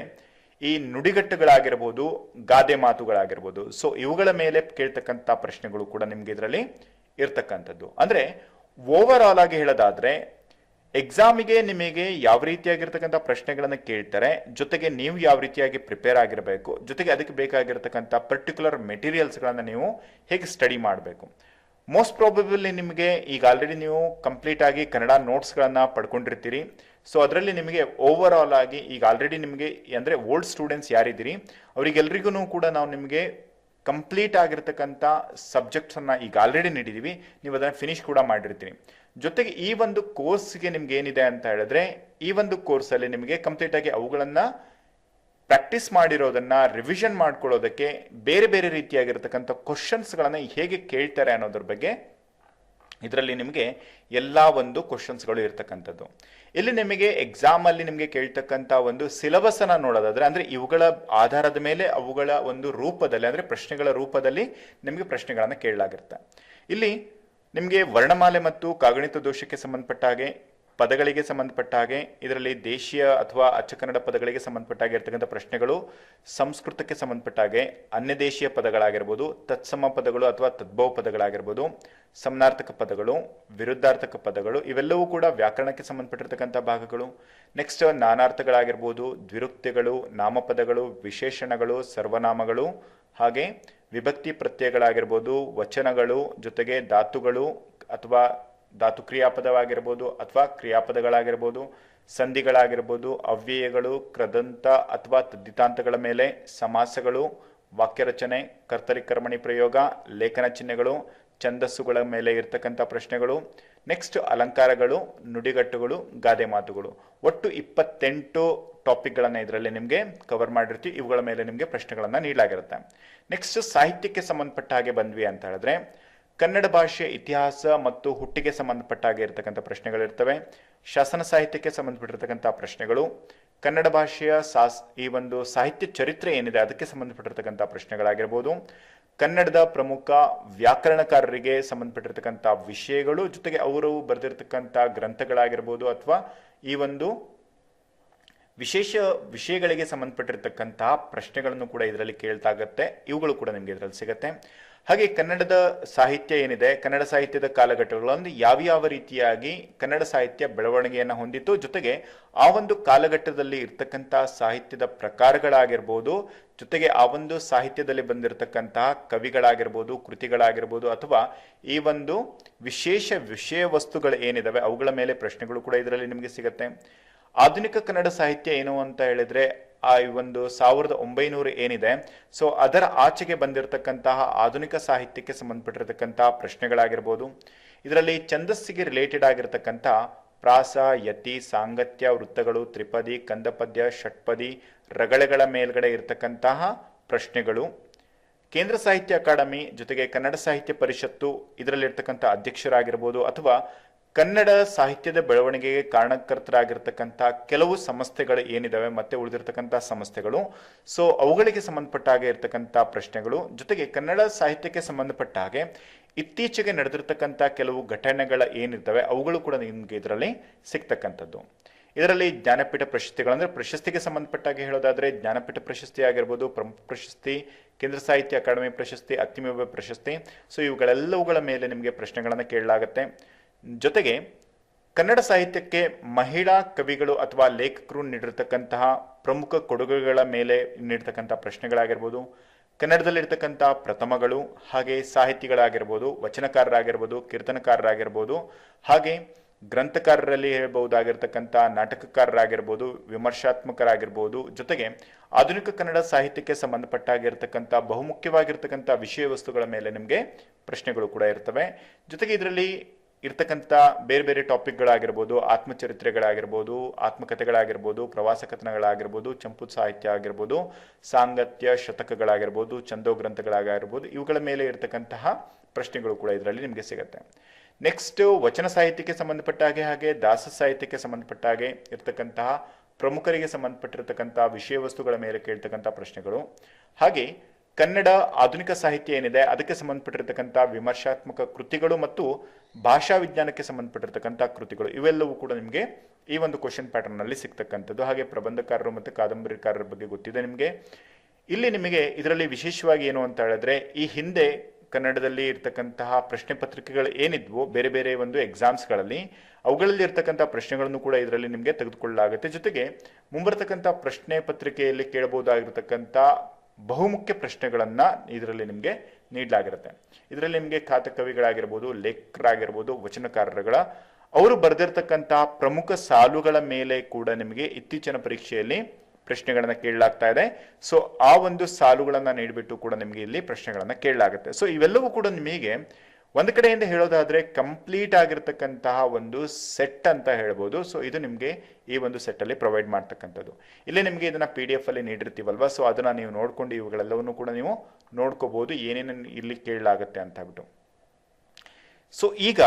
ಈ ನುಡಿಗಟ್ಟುಗಳಾಗಿರ್ಬೋದು, ಗಾದೆ ಮಾತುಗಳಾಗಿರ್ಬೋದು. ಸೊ ಇವುಗಳ ಮೇಲೆ ಕೇಳ್ತಕ್ಕಂಥ ಪ್ರಶ್ನೆಗಳು ಕೂಡ ನಿಮ್ಗೆ ಇದರಲ್ಲಿ ಇರ್ತಕ್ಕಂಥದ್ದು. ಅಂದ್ರೆ ಓವರ್ ಆಲ್ ಆಗಿ ಹೇಳೋದಾದ್ರೆ ಎಕ್ಸಾಮಿಗೆ ನಿಮಗೆ ಯಾವ ರೀತಿಯಾಗಿರ್ತಕ್ಕಂಥ ಪ್ರಶ್ನೆಗಳನ್ನ ಕೇಳ್ತಾರೆ, ಜೊತೆಗೆ ನೀವು ಯಾವ ರೀತಿಯಾಗಿ ಪ್ರಿಪೇರ್ ಆಗಿರಬೇಕು, ಜೊತೆಗೆ ಅದಕ್ಕೆ ಬೇಕಾಗಿರ್ತಕ್ಕಂಥ ಪರ್ಟಿಕ್ಯುಲರ್ ಮೆಟೀರಿಯಲ್ಸ್ಗಳನ್ನ ನೀವು ಹೇಗೆ ಸ್ಟಡಿ ಮಾಡಬೇಕು. ಮೋಸ್ಟ್ ಪ್ರಾಬಬಲಿ ನಿಮಗೆ ಈಗ ಆಲ್ರೆಡಿ ನೀವು ಕಂಪ್ಲೀಟ್ ಆಗಿ ಕನ್ನಡ ನೋಟ್ಸ್ಗಳನ್ನ ಪಡ್ಕೊಂಡಿರ್ತೀರಿ. ಸೊ ಅದರಲ್ಲಿ ನಿಮಗೆ ಓವರ್ ಆಲ್ ಆಗಿ ಈಗ ಆಲ್ರೆಡಿ ನಿಮಗೆ ಅಂದ್ರೆ ಓಲ್ಡ್ ಸ್ಟೂಡೆಂಟ್ಸ್ ಯಾರಿದ್ದೀರಿ ಅವರಿಗೆಲ್ರಿಗೂ ಕೂಡ ನಾವು ನಿಮಗೆ ಕಂಪ್ಲೀಟ್ ಆಗಿರ್ತಕ್ಕಂಥ ಸಬ್ಜೆಕ್ಟ್ಸ್ ಅನ್ನ ಈಗ ಆಲ್ರೆಡಿ ನೀಡಿದೀವಿ. ನೀವು ಅದನ್ನ ಫಿನಿಶ್ ಕೂಡ ಮಾಡಿರ್ತೀರಿ. ಜೊತೆಗೆ ಈ ಒಂದು ಕೋರ್ಸ್ಗೆ ನಿಮ್ಗೆ ಏನಿದೆ ಅಂತ ಹೇಳಿದ್ರೆ ಈ ಒಂದು ಕೋರ್ಸ್ ಅಲ್ಲಿ ನಿಮಗೆ ಕಂಪ್ಲೀಟ್ ಆಗಿ ಅವುಗಳನ್ನ ಪ್ರಾಕ್ಟೀಸ್ ಮಾಡಿರೋದನ್ನ ರಿವಿಷನ್ ಮಾಡ್ಕೊಳ್ಳೋದಕ್ಕೆ ಬೇರೆ ಬೇರೆ ರೀತಿಯಾಗಿರ್ತಕ್ಕಂಥ ಕ್ವಶನ್ಸ್ಗಳನ್ನು ಹೇಗೆ ಕೇಳ್ತಾರೆ ಅನ್ನೋದ್ರ ಬಗ್ಗೆ ಇದರಲ್ಲಿ ನಿಮಗೆ ಎಲ್ಲ ಒಂದು ಕ್ವಶನ್ಸ್ಗಳು ಇರ್ತಕ್ಕಂಥದ್ದು. ಇಲ್ಲಿ ನಿಮಗೆ ಎಕ್ಸಾಮಲ್ಲಿ ನಿಮಗೆ ಕೇಳ್ತಕ್ಕಂಥ ಒಂದು ಸಿಲೆಬಸ್ ಅನ್ನ ನೋಡೋದಾದ್ರೆ ಅಂದ್ರೆ ಇವುಗಳ ಆಧಾರದ ಮೇಲೆ ಅವುಗಳ ಒಂದು ರೂಪದಲ್ಲಿ ಅಂದ್ರೆ ಪ್ರಶ್ನೆಗಳ ರೂಪದಲ್ಲಿ ನಿಮಗೆ ಪ್ರಶ್ನೆಗಳನ್ನು ಕೇಳಲಾಗಿರುತ್ತೆ. ಇಲ್ಲಿ ನಿಮಗೆ ವರ್ಣಮಾಲೆ ಮತ್ತು ಕಾಗಣಿತ ದೋಷಕ್ಕೆ ಸಂಬಂಧಪಟ್ಟ ಹಾಗೆ, ಪದಗಳಿಗೆ ಸಂಬಂಧಪಟ್ಟ ಹಾಗೆ, ಇದರಲ್ಲಿ ದೇಶೀಯ ಅಥವಾ ಅಚ್ಚ ಕನ್ನಡ ಪದಗಳಿಗೆ ಸಂಬಂಧಪಟ್ಟ ಹಾಗೆ ಇರ್ತಕ್ಕಂಥ ಪ್ರಶ್ನೆಗಳು, ಸಂಸ್ಕೃತಕ್ಕೆ ಸಂಬಂಧಪಟ್ಟ ಹಾಗೆ ಅನ್ಯ ದೇಶೀಯ ಪದಗಳಾಗಿರ್ಬೋದು, ತತ್ಸಮ ಪದಗಳು ಅಥವಾ ತದ್ಭವ ಪದಗಳಾಗಿರ್ಬೋದು, ಸಮನಾರ್ಥಕ ಪದಗಳು, ವಿರುದ್ಧಾರ್ಥಕ ಪದಗಳು, ಇವೆಲ್ಲವೂ ಕೂಡ ವ್ಯಾಕರಣಕ್ಕೆ ಸಂಬಂಧಪಟ್ಟಿರ್ತಕ್ಕಂಥ ಭಾಗಗಳು. ನೆಕ್ಸ್ಟ್ ನಾನಾರ್ಥಗಳಾಗಿರ್ಬೋದು, ದ್ವಿರುಕ್ತಿಗಳು, ನಾಮಪದಗಳು, ವಿಶೇಷಣಗಳು, ಸರ್ವನಾಮಗಳು, ಹಾಗೆ ವಿಭಕ್ತಿ ಪ್ರತ್ಯಯಗಳಾಗಿರ್ಬೋದು, ವಚನಗಳು, ಜೊತೆಗೆ ಧಾತುಗಳು ಅಥವಾ ಧಾತು ಕ್ರಿಯಾಪದವಾಗಿರ್ಬೋದು ಅಥವಾ ಕ್ರಿಯಾಪದಗಳಾಗಿರ್ಬೋದು, ಸಂಧಿಗಳಾಗಿರ್ಬೋದು, ಅವ್ಯಯಗಳು, ಕೃದಂತ ಅಥವಾ ತದ್ದಿತಾಂತಗಳ ಮೇಲೆ, ಸಮಾಸಗಳು, ವಾಕ್ಯರಚನೆ, ಕರ್ತರಿ ಕರ್ಮಣಿ ಪ್ರಯೋಗ, ಲೇಖನ ಚಿಹ್ನೆಗಳು, ಛಂದಸ್ಸುಗಳ ಮೇಲೆ ಇರ್ತಕ್ಕಂಥ ಪ್ರಶ್ನೆಗಳು, ನೆಕ್ಸ್ಟ್ ಅಲಂಕಾರಗಳು, ನುಡಿಗಟ್ಟುಗಳು, ಗಾದೆ ಮಾತುಗಳು. ಒಟ್ಟು 28 ಟಾಪಿಕ್ಗಳನ್ನು ಇದರಲ್ಲಿ ನಿಮಗೆ ಕವರ್ ಮಾಡಿರ್ತೀವಿ. ಇವುಗಳ ಮೇಲೆ ನಿಮಗೆ ಪ್ರಶ್ನೆಗಳನ್ನು ನೀಡಲಾಗಿರುತ್ತೆ. ನೆಕ್ಸ್ಟ್ ಸಾಹಿತ್ಯಕ್ಕೆ ಸಂಬಂಧಪಟ್ಟ ಹಾಗೆ ಬಂದ್ವಿ ಅಂತ ಹೇಳಿದ್ರೆ ಕನ್ನಡ ಭಾಷೆಯ ಇತಿಹಾಸ ಮತ್ತು ಹುಟ್ಟಿಗೆ ಸಂಬಂಧಪಟ್ಟ ಹಾಗೆ ಇರತಕ್ಕಂಥ ಪ್ರಶ್ನೆಗಳಿರ್ತವೆ. ಶಾಸನ ಸಾಹಿತ್ಯಕ್ಕೆ ಸಂಬಂಧಪಟ್ಟಿರ್ತಕ್ಕಂಥ ಪ್ರಶ್ನೆಗಳು, ಕನ್ನಡ ಭಾಷೆಯ ಈ ಒಂದು ಸಾಹಿತ್ಯ ಚರಿತ್ರೆ ಏನಿದೆ ಅದಕ್ಕೆ ಸಂಬಂಧಪಟ್ಟಿರ್ತಕ್ಕಂಥ ಪ್ರಶ್ನೆಗಳಾಗಿರ್ಬೋದು, ಕನ್ನಡದ ಪ್ರಮುಖ ವ್ಯಾಕರಣಕಾರರಿಗೆ ಸಂಬಂಧಪಟ್ಟಿರ್ತಕ್ಕಂಥ ವಿಷಯಗಳು, ಜೊತೆಗೆ ಅವರು ಬರೆದಿರ್ತಕ್ಕಂಥ ಗ್ರಂಥಗಳಾಗಿರ್ಬೋದು ಅಥವಾ ಈ ಒಂದು ವಿಶೇಷ ವಿಷಯಗಳಿಗೆ ಸಂಬಂಧಪಟ್ಟಿರ್ತಕ್ಕಂತಹ ಪ್ರಶ್ನೆಗಳನ್ನು ಕೂಡ ಇದರಲ್ಲಿ ಕೇಳ್ತಾಗತ್ತೆ. ಇವುಗಳು ಕೂಡ ನಿಮಗೆ ಇದರಲ್ಲಿ ಸಿಗುತ್ತೆ. ಹಾಗೆ ಕನ್ನಡದ ಸಾಹಿತ್ಯ ಏನಿದೆ, ಕನ್ನಡ ಸಾಹಿತ್ಯದ ಕಾಲಘಟ್ಟಗಳು ಅಂದ್ರೆ ಯಾವ ರೀತಿಯಾಗಿ ಕನ್ನಡ ಸಾಹಿತ್ಯ ಬೆಳವಣಿಗೆಯನ್ನು ಹೊಂದಿತ್ತು, ಜೊತೆಗೆ ಆ ಒಂದು ಕಾಲಘಟ್ಟದಲ್ಲಿ ಇರ್ತಕ್ಕಂಥ ಸಾಹಿತ್ಯದ ಪ್ರಕಾರಗಳಾಗಿರ್ಬೋದು, ಜೊತೆಗೆ ಆ ಒಂದು ಸಾಹಿತ್ಯದಲ್ಲಿ ಬಂದಿರತಕ್ಕಂತಹ ಕವಿಗಳಾಗಿರ್ಬೋದು, ಕೃತಿಗಳಾಗಿರ್ಬೋದು, ಅಥವಾ ಈ ಒಂದು ವಿಶೇಷ ವಿಷಯ ವಸ್ತುಗಳು ಏನಿದಾವೆ ಅವುಗಳ ಮೇಲೆ ಪ್ರಶ್ನೆಗಳು ಕೂಡ ಇದರಲ್ಲಿ ನಿಮಗೆ ಸಿಗುತ್ತೆ. ಆಧುನಿಕ ಕನ್ನಡ ಸಾಹಿತ್ಯ ಏನು ಅಂತ ಹೇಳಿದ್ರೆ ಆ ಒಂದು 1900 ಏನಿದೆ, ಸೊ ಅದರ ಆಚೆಗೆ ಬಂದಿರತಕ್ಕಂತಹ ಆಧುನಿಕ ಸಾಹಿತ್ಯಕ್ಕೆ ಸಂಬಂಧಪಟ್ಟಿರತಕ್ಕಂತಹ ಪ್ರಶ್ನೆಗಳಾಗಿರ್ಬೋದು. ಇದರಲ್ಲಿ ಛಂದಸ್ಸಿಗೆ ರಿಲೇಟೆಡ್ ಆಗಿರತಕ್ಕಂಥ ಪ್ರಾಸ, ಯತಿ, ಸಾಂಗತ್ಯ, ವೃತ್ತಗಳು, ತ್ರಿಪದಿ, ಕಂದಪದ್ಯ, ಷಟ್ಪದಿ, ರಗಳೆಗಳ ಮೇಲ್ಗಡೆ ಇರತಕ್ಕಂತಹ ಪ್ರಶ್ನೆಗಳು. ಕೇಂದ್ರ ಸಾಹಿತ್ಯ ಅಕಾಡೆಮಿ ಜೊತೆಗೆ ಕನ್ನಡ ಸಾಹಿತ್ಯ ಪರಿಷತ್ತು ಇದರಲ್ಲಿರ್ತಕ್ಕಂಥ ಅಧ್ಯಕ್ಷರಾಗಿರ್ಬೋದು ಅಥವಾ ಕನ್ನಡ ಸಾಹಿತ್ಯದ ಬೆಳವಣಿಗೆಗೆ ಕಾರಣಕರ್ತರಾಗಿರ್ತಕ್ಕಂಥ ಕೆಲವು ಸಂಸ್ಥೆಗಳು ಏನಿದಾವೆ ಮತ್ತೆ ಉಳಿದಿರ್ತಕ್ಕಂಥ ಸಂಸ್ಥೆಗಳು, ಸೊ ಅವುಗಳಿಗೆ ಸಂಬಂಧಪಟ್ಟ ಹಾಗೆ ಇರ್ತಕ್ಕಂಥ ಪ್ರಶ್ನೆಗಳು, ಜೊತೆಗೆ ಕನ್ನಡ ಸಾಹಿತ್ಯಕ್ಕೆ ಸಂಬಂಧಪಟ್ಟ ಹಾಗೆ ಇತ್ತೀಚೆಗೆ ನಡೆದಿರ್ತಕ್ಕಂಥ ಕೆಲವು ಘಟನೆಗಳ ಏನಿರ್ತವೆ ಅವುಗಳು ಕೂಡ ನಿಮಗೆ ಇದರಲ್ಲಿ ಸಿಗ್ತಕ್ಕಂಥದ್ದು. ಇದರಲ್ಲಿ ಜ್ಞಾನಪೀಠ ಪ್ರಶಸ್ತಿಗಳು ಅಂದ್ರೆ ಪ್ರಶಸ್ತಿಗೆ ಸಂಬಂಧಪಟ್ಟಾಗೆ ಹೇಳೋದಾದ್ರೆ ಜ್ಞಾನಪೀಠ ಪ್ರಶಸ್ತಿ ಆಗಿರ್ಬೋದು, ಪ್ರಮುಖ ಪ್ರಶಸ್ತಿ, ಕೇಂದ್ರ ಸಾಹಿತ್ಯ ಅಕಾಡೆಮಿ ಪ್ರಶಸ್ತಿ, ಅತ್ತಿಮೇವ ಪ್ರಶಸ್ತಿ, ಸೊ ಇವುಗಳೆಲ್ಲವುಗಳ ಮೇಲೆ ನಿಮಗೆ ಪ್ರಶ್ನೆಗಳನ್ನು ಕೇಳಲಾಗುತ್ತೆ. ಜೊತೆಗೆ ಕನ್ನಡ ಸಾಹಿತ್ಯಕ್ಕೆ ಮಹಿಳಾ ಕವಿಗಳು ಅಥವಾ ಲೇಖಕರು ನೀಡಿರ್ತಕ್ಕಂತಹ ಪ್ರಮುಖ ಕೊಡುಗೆಗಳ ಮೇಲೆ ನೀಡತಕ್ಕಂಥ ಪ್ರಶ್ನೆಗಳಾಗಿರ್ಬೋದು, ಕನ್ನಡದಲ್ಲಿರ್ತಕ್ಕಂಥ ಪ್ರಥಮಗಳು, ಹಾಗೆ ಸಾಹಿತಿಗಳಾಗಿರ್ಬೋದು, ವಚನಕಾರರಾಗಿರ್ಬೋದು, ಕೀರ್ತನಕಾರರಾಗಿರ್ಬೋದು, ಹಾಗೆ ಗ್ರಂಥಕಾರರಲ್ಲಿ ಹೇಳ್ಬಹುದಾಗಿರ್ತಕ್ಕಂಥ ನಾಟಕಕಾರರಾಗಿರ್ಬೋದು, ವಿಮರ್ಶಾತ್ಮಕರಾಗಿರ್ಬೋದು, ಜೊತೆಗೆ ಆಧುನಿಕ ಕನ್ನಡ ಸಾಹಿತ್ಯಕ್ಕೆ ಸಂಬಂಧಪಟ್ಟಾಗಿರ್ತಕ್ಕಂಥ ಬಹುಮುಖ್ಯವಾಗಿರ್ತಕ್ಕಂಥ ವಿಷಯ ವಸ್ತುಗಳ ಮೇಲೆ ನಿಮಗೆ ಪ್ರಶ್ನೆಗಳು ಕೂಡ ಇರ್ತವೆ. ಜೊತೆಗೆ ಇದರಲ್ಲಿ ಇರ್ತಕ್ಕಂಥ ಬೇರೆ ಬೇರೆ ಟಾಪಿಕ್ಗಳಾಗಿರ್ಬೋದು, ಆತ್ಮಚರಿತ್ರೆಗಳಾಗಿರ್ಬೋದು, ಆತ್ಮಕಥೆಗಳಾಗಿರ್ಬೋದು, ಪ್ರವಾಸ ಕಥನಗಳಾಗಿರ್ಬೋದು, ಚಂಪು ಸಾಹಿತ್ಯ ಆಗಿರ್ಬೋದು, ಸಾಂಗತ್ಯ, ಶತಕಗಳಾಗಿರ್ಬೋದು, ಛಂದೋ ಗ್ರಂಥಗಳಾಗಿರ್ಬೋದು, ಇವುಗಳ ಮೇಲೆ ಇರತಕ್ಕಂತಹ ಪ್ರಶ್ನೆಗಳು ಕೂಡ ಇದರಲ್ಲಿ ನಿಮಗೆ ಸಿಗುತ್ತೆ. ನೆಕ್ಸ್ಟ್ ವಚನ ಸಾಹಿತ್ಯಕ್ಕೆ ಸಂಬಂಧಪಟ್ಟ ಹಾಗೆ ದಾಸ ಸಾಹಿತ್ಯಕ್ಕೆ ಸಂಬಂಧಪಟ್ಟ ಹಾಗೆ ಇರ್ತಕ್ಕಂತಹ ಪ್ರಮುಖರಿಗೆ ಸಂಬಂಧಪಟ್ಟಿರತಕ್ಕಂತಹ ವಿಷಯ ವಸ್ತುಗಳ ಮೇಲೆ ಕೇಳ್ತಕ್ಕಂಥ ಪ್ರಶ್ನೆಗಳು, ಹಾಗೆ ಕನ್ನಡ ಆಧುನಿಕ ಸಾಹಿತ್ಯ ಏನಿದೆ ಅದಕ್ಕೆ ಸಂಬಂಧಪಟ್ಟಿರತಕ್ಕಂಥ ವಿಮರ್ಶಾತ್ಮಕ ಕೃತಿಗಳು ಮತ್ತು ಭಾಷಾ ವಿಜ್ಞಾನಕ್ಕೆ ಸಂಬಂಧಪಟ್ಟಿರತಕ್ಕಂಥ ಕೃತಿಗಳು, ಇವೆಲ್ಲವೂ ಕೂಡ ನಿಮಗೆ ಈ ಒಂದು ಕ್ವಶನ್ ಪ್ಯಾಟರ್ನ್ ನಲ್ಲಿ ಸಿಗ್ತಕ್ಕಂಥದ್ದು. ಹಾಗೆ ಪ್ರಬಂಧಕಾರರು ಮತ್ತು ಕಾದಂಬರಿಕಾರರ ಬಗ್ಗೆ ಗೊತ್ತಿದೆ ನಿಮಗೆ. ಇಲ್ಲಿ ನಿಮಗೆ ಇದರಲ್ಲಿ ವಿಶೇಷವಾಗಿ ಏನು ಅಂತ ಹೇಳಿದ್ರೆ ಈ ಹಿಂದೆ ಕನ್ನಡದಲ್ಲಿ ಇರ್ತಕ್ಕಂತಹ ಪ್ರಶ್ನೆ ಪತ್ರಿಕೆಗಳು ಏನಿದ್ವು ಬೇರೆ ಬೇರೆ ಒಂದು ಎಕ್ಸಾಮ್ಸ್ಗಳಲ್ಲಿ, ಅವುಗಳಲ್ಲಿ ಇರ್ತಕ್ಕಂಥ ಪ್ರಶ್ನೆಗಳನ್ನು ಕೂಡ ಇದರಲ್ಲಿ ನಿಮಗೆ ತೆಗೆದುಕೊಳ್ಳಲಾಗುತ್ತೆ. ಜೊತೆಗೆ ಮುಂಬರ್ತಕ್ಕಂಥ ಪ್ರಶ್ನೆ ಪತ್ರಿಕೆಯಲ್ಲಿ ಕೇಳಬಹುದಾಗಿರ್ತಕ್ಕಂಥ ಬಹುಮುಖ್ಯ ಪ್ರಶ್ನೆಗಳನ್ನ ಇದರಲ್ಲಿ ನಿಮಗೆ ನೀಡಲಾಗಿರುತ್ತೆ. ಇದರಲ್ಲಿ ನಿಮಗೆ ಖಾತ ಕವಿಗಳಾಗಿರ್ಬೋದು, ಲೇಖಕರಾಗಿರ್ಬೋದು, ವಚನಕಾರರುಗಳ ಅವರು ಬರೆದಿರ್ತಕ್ಕಂತಹ ಪ್ರಮುಖ ಸಾಲುಗಳ ಮೇಲೆ ಕೂಡ ನಿಮಗೆ ಇತ್ತೀಚಿನ ಪರೀಕ್ಷೆಯಲ್ಲಿ ಪ್ರಶ್ನೆಗಳನ್ನ ಕೇಳಲಾಗ್ತಾ ಇದೆ. ಸೊ ಆ ಒಂದು ಸಾಲುಗಳನ್ನ ನೀಡಿಬಿಟ್ಟು ಕೂಡ ನಿಮಗೆ ಇಲ್ಲಿ ಪ್ರಶ್ನೆಗಳನ್ನ ಕೇಳಲಾಗುತ್ತೆ. ಸೊ ಇವೆಲ್ಲವೂ ಕೂಡ ನಿಮಗೆ ಒಂದು ಕಡೆಯಿಂದ ಹೇಳೋದಾದ್ರೆ ಕಂಪ್ಲೀಟ್ ಆಗಿರ್ತಕ್ಕಂತಹ ಒಂದು ಸೆಟ್ ಅಂತ ಹೇಳ್ಬೋದು. ಸೊ ಇದು ನಿಮಗೆ ಈ ಒಂದು ಸೆಟ್ ಅಲ್ಲಿ ಪ್ರೊವೈಡ್ ಮಾಡ್ತಕ್ಕಂಥದ್ದು. ಇಲ್ಲಿ ನಿಮಗೆ ಇದನ್ನ PDF ಅಲ್ಲಿ ನೀಡಿರ್ತೀವಲ್ವಾ, ಸೊ ಅದನ್ನ ನೀವು ನೋಡ್ಕೊಂಡು ಇವುಗಳೆಲ್ಲವನ್ನು ಕೂಡ ನೀವು ನೋಡ್ಕೋಬಹುದು, ಏನೇನು ಇಲ್ಲಿ ಕೇಳಲಾಗುತ್ತೆ ಅಂತ ಹೇಳ್ಬಿಟ್ಟು. ಸೊ ಈಗ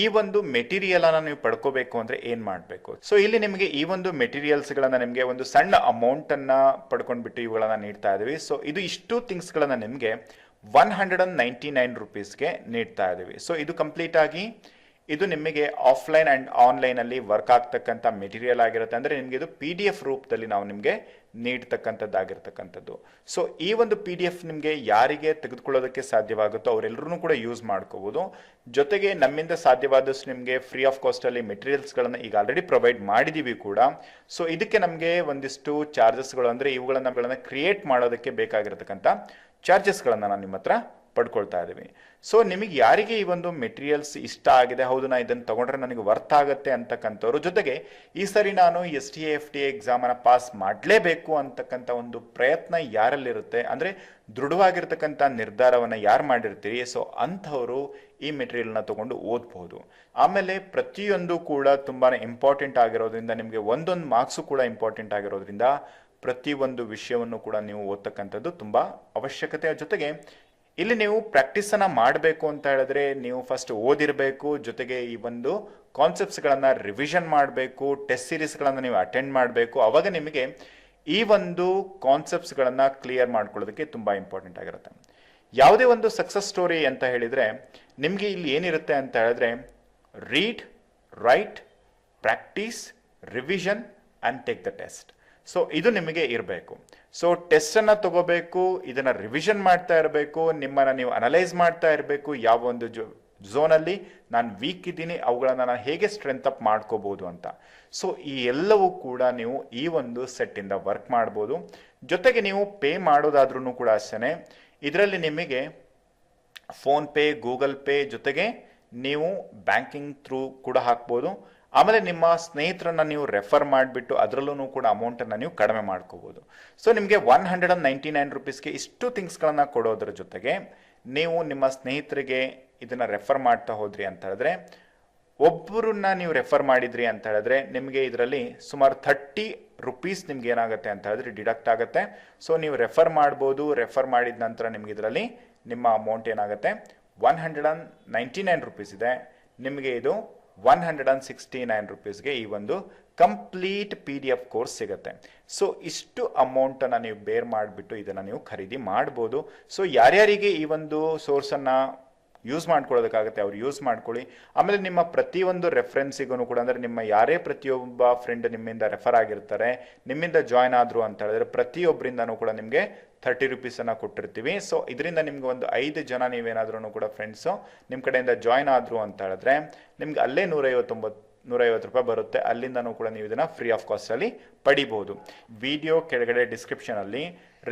ಈ ಒಂದು ಮೆಟೀರಿಯಲ್ ಅನ್ನ ನೀವು ಪಡ್ಕೋಬೇಕು ಅಂದ್ರೆ ಏನ್ ಮಾಡಬೇಕು? ಸೊ ಇಲ್ಲಿ ನಿಮಗೆ ಈ ಒಂದು ಮೆಟೀರಿಯಲ್ಸ್ ಗಳನ್ನ ನಿಮಗೆ ಒಂದು ಸಣ್ಣ ಅಮೌಂಟ್ ಅನ್ನ ಪಡ್ಕೊಂಡ್ಬಿಟ್ಟು ಇವುಗಳನ್ನ ನೀಡ್ತಾ ಇದೀವಿ. ಸೊ ಇದು ಇಷ್ಟು ಥಿಂಗ್ಸ್ ಗಳನ್ನ ನಿಮಗೆ 199 ರುಪೀಸ್ಗೆ ನೀಡ್ತಾ ಇದೀವಿ. ಸೊ ಇದು ಕಂಪ್ಲೀಟ್ ಆಗಿ ಇದು ನಿಮಗೆ ಆಫ್ಲೈನ್ ಅಂಡ್ ಆನ್ಲೈನ್ ಅಲ್ಲಿ ವರ್ಕ್ ಆಗ್ತಕ್ಕಂಥ ಮೆಟೀರಿಯಲ್ ಆಗಿರುತ್ತೆ. ಅಂದ್ರೆ ನಿಮಗೆ ಇದು PDF ರೂಪದಲ್ಲಿ ನಾವು ನಿಮಗೆ ನೀಡ್ತಕ್ಕಂಥದ್ದಾಗಿರ್ತಕ್ಕಂಥದ್ದು. ಸೊ ಈ ಒಂದು PDF ನಿಮಗೆ ಯಾರಿಗೆ ತೆಗೆದುಕೊಳ್ಳೋದಕ್ಕೆ ಸಾಧ್ಯವಾಗುತ್ತೋ ಅವರೆಲ್ಲರೂ ಕೂಡ ಯೂಸ್ ಮಾಡ್ಕೋಬಹುದು. ಜೊತೆಗೆ ನಮ್ಮಿಂದ ಸಾಧ್ಯವಾದಷ್ಟು ನಿಮಗೆ ಫ್ರೀ ಆಫ್ ಕಾಸ್ಟ್ ಅಲ್ಲಿ ಮೆಟೀರಿಯಲ್ಸ್ ಗಳನ್ನ ಈಗ ಆಲ್ರೆಡಿ ಪ್ರೊವೈಡ್ ಮಾಡಿದೀವಿ ಕೂಡ. ಸೊ ಇದಕ್ಕೆ ನಮಗೆ ಒಂದಿಷ್ಟು ಚಾರ್ಜಸ್ಗಳು ಅಂದ್ರೆ ಇವುಗಳನ್ನ ಕ್ರಿಯೇಟ್ ಮಾಡೋದಕ್ಕೆ ಬೇಕಾಗಿರತಕ್ಕಂಥ ಚಾರ್ಜಸ್ಗಳನ್ನ ನಾನು ನಿಮ್ಮ ಹತ್ರ ಪಡ್ಕೊಳ್ತಾ ಇದ್ದೀವಿ. ಸೊ ನಿಮಗೆ ಯಾರಿಗೆ ಈ ಒಂದು ಮೆಟೀರಿಯಲ್ಸ್ ಇಷ್ಟ ಆಗಿದೆ, ಹೌದು ನಾ ಇದನ್ನು ತಗೊಂಡ್ರೆ ನನಗೆ ವರ್ತ್ ಆಗುತ್ತೆ ಅಂತಕ್ಕಂಥವ್ರು, ಜೊತೆಗೆ ಈ ಸರಿ ನಾನು STA FTA ಎಕ್ಸಾಮ್ ಅನ್ನ ಪಾಸ್ ಮಾಡಲೇಬೇಕು ಅಂತಕ್ಕಂಥ ಒಂದು ಪ್ರಯತ್ನ ಯಾರಲ್ಲಿರುತ್ತೆ, ಅಂದ್ರೆ ದೃಢವಾಗಿರ್ತಕ್ಕಂಥ ನಿರ್ಧಾರವನ್ನ ಯಾರು ಮಾಡಿರ್ತೀರಿ, ಸೊ ಅಂಥವರು ಈ ಮೆಟೀರಿಯಲ್ನ ತಗೊಂಡು ಓದಬಹುದು. ಆಮೇಲೆ ಪ್ರತಿಯೊಂದು ಕೂಡ ತುಂಬಾನೇ ಇಂಪಾರ್ಟೆಂಟ್ ಆಗಿರೋದ್ರಿಂದ, ನಿಮಗೆ ಒಂದೊಂದು ಮಾರ್ಕ್ಸು ಕೂಡ ಇಂಪಾರ್ಟೆಂಟ್ ಆಗಿರೋದ್ರಿಂದ ಪ್ರತಿಯೊಂದು ವಿಷಯವನ್ನು ಕೂಡ ನೀವು ಓದ್ತಕ್ಕಂಥದ್ದು ತುಂಬಾ ಅವಶ್ಯಕತೆ. ಜೊತೆಗೆ ಇಲ್ಲಿ ನೀವು ಪ್ರಾಕ್ಟೀಸ್ ಅನ್ನ ಮಾಡಬೇಕು ಅಂತ ಹೇಳಿದ್ರೆ ನೀವು ಫಸ್ಟ್ ಓದಿರಬೇಕು, ಜೊತೆಗೆ ಈ ಒಂದು ಕಾನ್ಸೆಪ್ಟ್ಸ್ ಗಳನ್ನ ರಿವಿಷನ್ ಮಾಡಬೇಕು, ಟೆಸ್ಟ್ ಸೀರೀಸ್ ಗಳನ್ನ ನೀವು ಅಟೆಂಡ್ ಮಾಡಬೇಕು. ಅವಾಗ ನಿಮಗೆ ಈ ಒಂದು ಕಾನ್ಸೆಪ್ಟ್ಸ್ ಗಳನ್ನ ಕ್ಲಿಯರ್ ಮಾಡ್ಕೊಳ್ಳೋದಕ್ಕೆ ತುಂಬಾ ಇಂಪಾರ್ಟೆಂಟ್ ಆಗಿರುತ್ತೆ. ಯಾವುದೇ ಒಂದು ಸಕ್ಸಸ್ ಸ್ಟೋರಿ ಅಂತ ಹೇಳಿದ್ರೆ ನಿಮ್ಗೆ ಇಲ್ಲಿ ಏನಿರುತ್ತೆ ಅಂತ ಹೇಳಿದ್ರೆ read, right, practice, revision and take the test. So ಇದು ನಿಮಗೆ ಇರಬೇಕು. ಸೊ ಟೆಸ್ಟ್ ಅನ್ನ ತಗೋಬೇಕು, ಇದನ್ನ ರಿವಿಷನ್ ಮಾಡ್ತಾ ಇರಬೇಕು, ನಿಮ್ಮನ್ನ ನೀವು ಅನಲೈಸ್ ಮಾಡ್ತಾ ಇರಬೇಕು, ಯಾವ ಒಂದು ಝೋನಲ್ಲಿ ನಾನು ವೀಕ್ ಇದ್ದೀನಿ ಅವುಗಳನ್ನ ನಾನು ಹೇಗೆ ಸ್ಟ್ರೆಂತ್ ಅಪ್ ಮಾಡ್ಕೋಬಹುದು ಅಂತ. ಸೊ ಈ ಎಲ್ಲವೂ ಕೂಡ ನೀವು ಈ ಒಂದು ಸೆಟ್ ಇಂದ ವರ್ಕ್ ಮಾಡ್ಬೋದು. ಜೊತೆಗೆ ನೀವು ಪೇ ಮಾಡೋದಾದ್ರೂ ಕೂಡ ಅಷ್ಟೇ, ಇದರಲ್ಲಿ ನಿಮಗೆ ಫೋನ್ ಪೇ, ಗೂಗಲ್ ಪೇ, ಜೊತೆಗೆ ನೀವು ಬ್ಯಾಂಕಿಂಗ್ ಥ್ರೂ ಕೂಡ ಹಾಕ್ಬೋದು. ಆಮೇಲೆ ನಿಮ್ಮ ಸ್ನೇಹಿತರನ್ನ ನೀವು ರೆಫರ್ ಮಾಡಿಬಿಟ್ಟು ಅದರಲ್ಲೂ ಕೂಡ ಅಮೌಂಟನ್ನು ನೀವು ಕಡಿಮೆ ಮಾಡ್ಕೋಬಹುದು. ಸೊ ನಿಮಗೆ 199 ರುಪೀಸ್ಗೆ ಇಷ್ಟು ಥಿಂಗ್ಸ್ಗಳನ್ನ ಕೊಡೋದ್ರ ಜೊತೆಗೆ ನೀವು ನಿಮ್ಮ ಸ್ನೇಹಿತರಿಗೆ ಇದನ್ನ ರೆಫರ್ ಮಾಡ್ತಾ ಹೋದ್ರಿ ಅಂತ ಹೇಳಿದ್ರೆ, ಒಬ್ಬರನ್ನ ನೀವು ರೆಫರ್ ಮಾಡಿದ್ರಿ ಅಂತ ಹೇಳಿದ್ರೆ ನಿಮಗೆ ಇದರಲ್ಲಿ ಸುಮಾರು 30 ರುಪೀಸ್ ನಿಮ್ಗೆ ಏನಾಗುತ್ತೆ ಅಂತ ಹೇಳಿದ್ರೆ ಡಿಡಕ್ಟ್ ಆಗುತ್ತೆ. ಸೊ ನೀವು ರೆಫರ್ ಮಾಡ್ಬೋದು. ರೆಫರ್ ಮಾಡಿದ ನಂತರ ನಿಮ್ಗೆ ಇದರಲ್ಲಿ ನಿಮ್ಮ ಅಮೌಂಟ್ ಏನಾಗುತ್ತೆ 199 ರುಪೀಸ್ ಇದೆ, ನಿಮಗೆ ಇದು 169 ರುಪೀಸ್ಗೆ ಈ ಒಂದು ಕಂಪ್ಲೀಟ್ PDF ಕೋರ್ಸ್ ಸಿಗುತ್ತೆ. ಸೊ ಇಷ್ಟು ಅಮೌಂಟನ್ನು ನೀವು ಬೇರ್ ಮಾಡಿಬಿಟ್ಟು ಇದನ್ನು ನೀವು ಖರೀದಿ ಮಾಡ್ಬೋದು. ಸೊ ಯಾರ್ಯಾರಿಗೆ ಈ ಒಂದು ಸೋರ್ಸನ್ನು ಯೂಸ್ ಮಾಡ್ಕೊಳ್ಳೋದಕ್ಕಾಗುತ್ತೆ ಅವ್ರು ಯೂಸ್ ಮಾಡ್ಕೊಳ್ಳಿ. ಆಮೇಲೆ ನಿಮ್ಮ ಪ್ರತಿಯೊಂದು ರೆಫರೆನ್ಸಿಗೂ ಕೂಡ, ಅಂದರೆ ನಿಮ್ಮ ಯಾರೇ ಪ್ರತಿಯೊಬ್ಬ ಫ್ರೆಂಡ್ ನಿಮ್ಮಿಂದ ರೆಫರ್ ಆಗಿರ್ತಾರೆ, ನಿಮ್ಮಿಂದ ಜಾಯ್ನ್ ಆದ್ರು ಅಂತ ಹೇಳಿದ್ರೆ ಪ್ರತಿಯೊಬ್ಬರಿಂದನೂ ಕೂಡ ನಿಮಗೆ 30 ರುಪೀಸನ್ನು ಕೊಟ್ಟಿರ್ತೀವಿ. ಸೊ ಇದರಿಂದ ನಿಮ್ಗೆ ಒಂದು 5 ಜನ ನೀವೇನಾದ್ರೂ ಕೂಡ ಫ್ರೆಂಡ್ಸು ನಿಮ್ಮ ಕಡೆಯಿಂದ ಜಾಯ್ನ್ ಆದ್ರು ಅಂತ ಹೇಳಿದ್ರೆ ನಿಮ್ಗೆ ಅಲ್ಲೇ 150 ರೂಪಾಯಿ ಬರುತ್ತೆ. ಅಲ್ಲಿಂದನೂ ಕೂಡ ನೀವು ಇದನ್ನ ಫ್ರೀ ಆಫ್ ಕಾಸ್ಟ್ ಅಲ್ಲಿ ಪಡಿಬಹುದು. ವಿಡಿಯೋ ಕೆಳಗಡೆ ಡಿಸ್ಕ್ರಿಪ್ಷನ್ ಅಲ್ಲಿ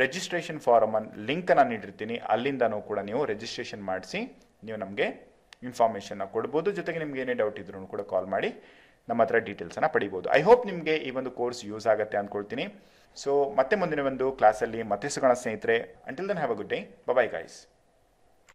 ರಿಜಿಸ್ಟ್ರೇಷನ್ ಫಾರಮ್ ಲಿಂಕ್ ಅನ್ನ ನೀಡಿರ್ತೀನಿ, ಅಲ್ಲಿಂದನೂ ಕೂಡ ನೀವು ರಿಜಿಸ್ಟ್ರೇಷನ್ ಮಾಡಿಸಿ ನೀವು ನಮಗೆ ಇನ್ಫಾರ್ಮೇಷನ್ ಕೊಡ್ಬೋದು. ಜೊತೆಗೆ ನಿಮ್ಗೆ ಏನೇ ಡೌಟ್ ಇದ್ರೂ ಕೂಡ ಕಾಲ್ ಮಾಡಿ ನಮ್ಮ ಹತ್ರ ಡೀಟೇಲ್ಸ್ ಅನ್ನ ಪಡಿಬಹುದು. ಐ ಹೋಪ್ ನಿಮಗೆ ಈ ಒಂದು ಕೋರ್ಸ್ ಯೂಸ್ ಆಗುತ್ತೆ ಅಂದ್ಕೊಳ್ತೀನಿ. ಸೊ ಮತ್ತೆ ಮುಂದಿನ ಒಂದು ಕ್ಲಾಸಲ್ಲಿ ಮತ್ತೆ ಸಿಗೋಣ ಸ್ನೇಹಿತರೆ. Until then have a good day. Bye guys.